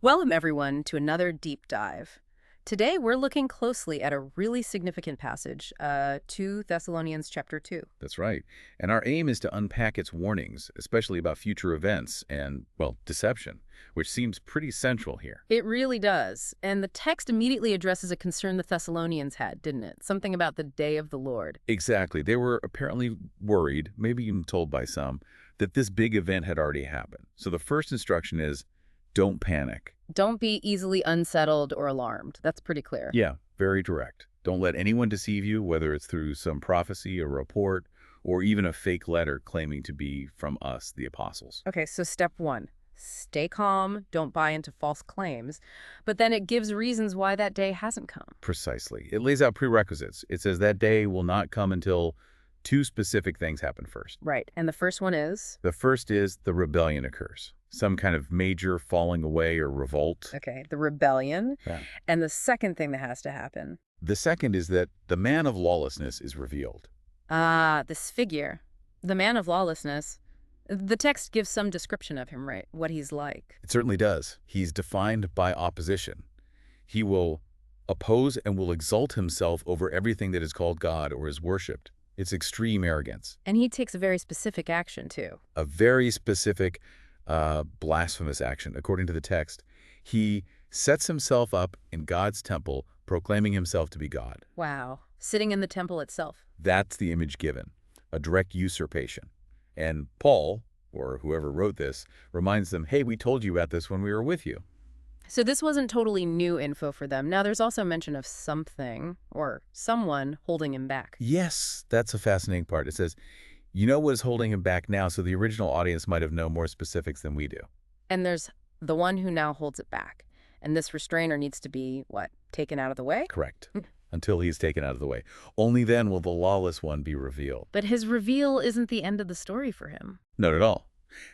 Welcome, everyone, to another deep dive. Today, we're looking closely at a really significant passage, 2 Thessalonians chapter 2. That's right. And our aim is to unpack its warnings, especially about future events and, well, deception, which seems pretty central here. It really does. And the text immediately addresses a concern the Thessalonians had, didn't it? Something about the day of the Lord. Exactly. They were apparently worried, maybe even told by some, that this big event had already happened. So the first instruction is, don't panic. Don't be easily unsettled or alarmed. That's pretty clear. Yeah, very direct. Don't let anyone deceive you, whether it's through some prophecy, a report, or even a fake letter claiming to be from us, the apostles. Okay, so step one, stay calm, don't buy into false claims. But then it gives reasons why that day hasn't come. Precisely. It lays out prerequisites. It says that day will not come until two specific things happen first. Right, and the first one is? The first is the rebellion occurs. Some kind of major falling away or revolt. Okay, the rebellion. Yeah. And the second thing that has to happen. The second is that the man of lawlessness is revealed. Ah, this figure, the man of lawlessness. The text gives some description of him, right? What he's like. It certainly does. He's defined by opposition. He will oppose and will exalt himself over everything that is called God or is worshipped. It's extreme arrogance. And he takes a very specific action, too. A very specific blasphemous action. According to the text, he sets himself up in God's temple, proclaiming himself to be God. Wow. Sitting in the temple itself. That's the image given, a direct usurpation. And Paul, or whoever wrote this, reminds them, hey, we told you about this when we were with you. So this wasn't totally new info for them. Now, there's also mention of something or someone holding him back. Yes, that's a fascinating part. It says, you know what is holding him back now, so the original audience might have known more specifics than we do. And there's the one who now holds it back. And this restrainer needs to be, what, taken out of the way? Correct. Until he's taken out of the way. Only then will the lawless one be revealed. But his reveal isn't the end of the story for him. Not at all.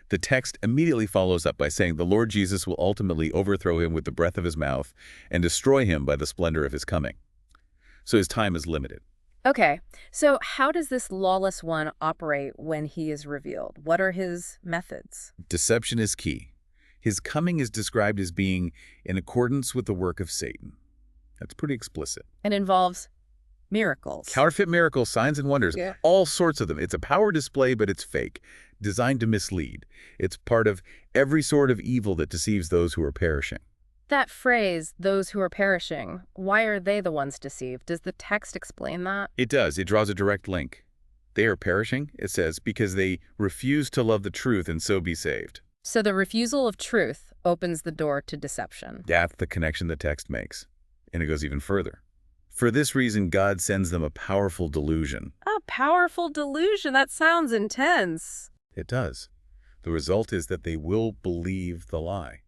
The text immediately follows up by saying the Lord Jesus will ultimately overthrow him with the breath of his mouth and destroy him by the splendor of his coming. So his time is limited. Okay, so how does this lawless one operate when he is revealed? What are his methods? Deception is key. His coming is described as being in accordance with the work of Satan. That's pretty explicit. And involves miracles. Counterfeit miracles, signs and wonders, Yeah. all sorts of them. It's a power display, but it's fake, designed to mislead. It's part of every sort of evil that deceives those who are perishing. That phrase, those who are perishing, why are they the ones deceived? Does the text explain that? It does. It draws a direct link. They are perishing, it says, because they refuse to love the truth and so be saved. So the refusal of truth opens the door to deception. That's the connection the text makes. And it goes even further. For this reason, God sends them a powerful delusion. A powerful delusion. That sounds intense. It does. The result is that they will believe the lie.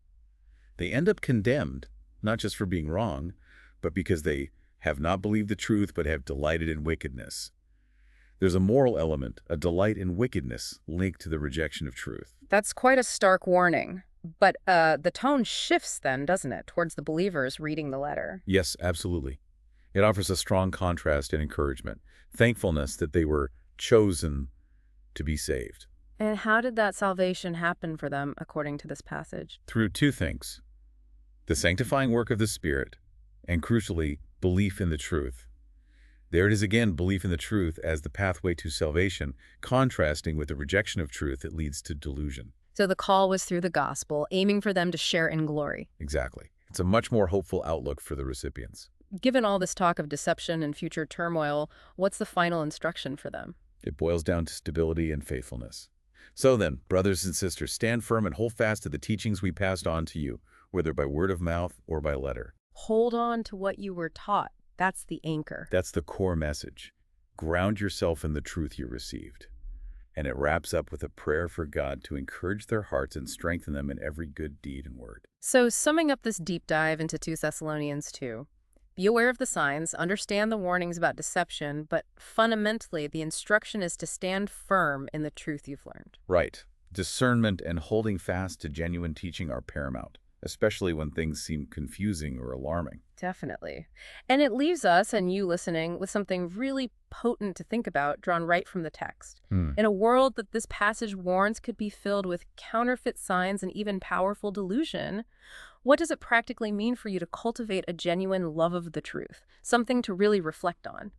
They end up condemned, not just for being wrong, but because they have not believed the truth but have delighted in wickedness. There's a moral element, a delight in wickedness, linked to the rejection of truth. That's quite a stark warning. But the tone shifts then, doesn't it, towards the believers reading the letter? Yes, absolutely. It offers a strong contrast and encouragement, thankfulness that they were chosen to be saved. And how did that salvation happen for them, according to this passage? Through two things: the sanctifying work of the Spirit, and crucially, belief in the truth. There it is again, belief in the truth as the pathway to salvation, contrasting with the rejection of truth that leads to delusion. So the call was through the gospel, aiming for them to share in glory. Exactly. It's a much more hopeful outlook for the recipients. Given all this talk of deception and future turmoil, what's the final instruction for them? It boils down to stability and faithfulness. So then, brothers and sisters, stand firm and hold fast to the teachings we passed on to you, whether by word of mouth or by letter. Hold on to what you were taught. That's the anchor. That's the core message. Ground yourself in the truth you received. And it wraps up with a prayer for God to encourage their hearts and strengthen them in every good deed and word. So summing up this deep dive into 2 Thessalonians 2, be aware of the signs, understand the warnings about deception, but fundamentally the instruction is to stand firm in the truth you've learned. Right. Discernment and holding fast to genuine teaching are paramount, especially when things seem confusing or alarming. Definitely. And it leaves us, and you listening, with something really potent to think about, drawn right from the text. Hmm. In a world that this passage warns could be filled with counterfeit signs and even powerful delusion, what does it practically mean for you to cultivate a genuine love of the truth? Something to really reflect on.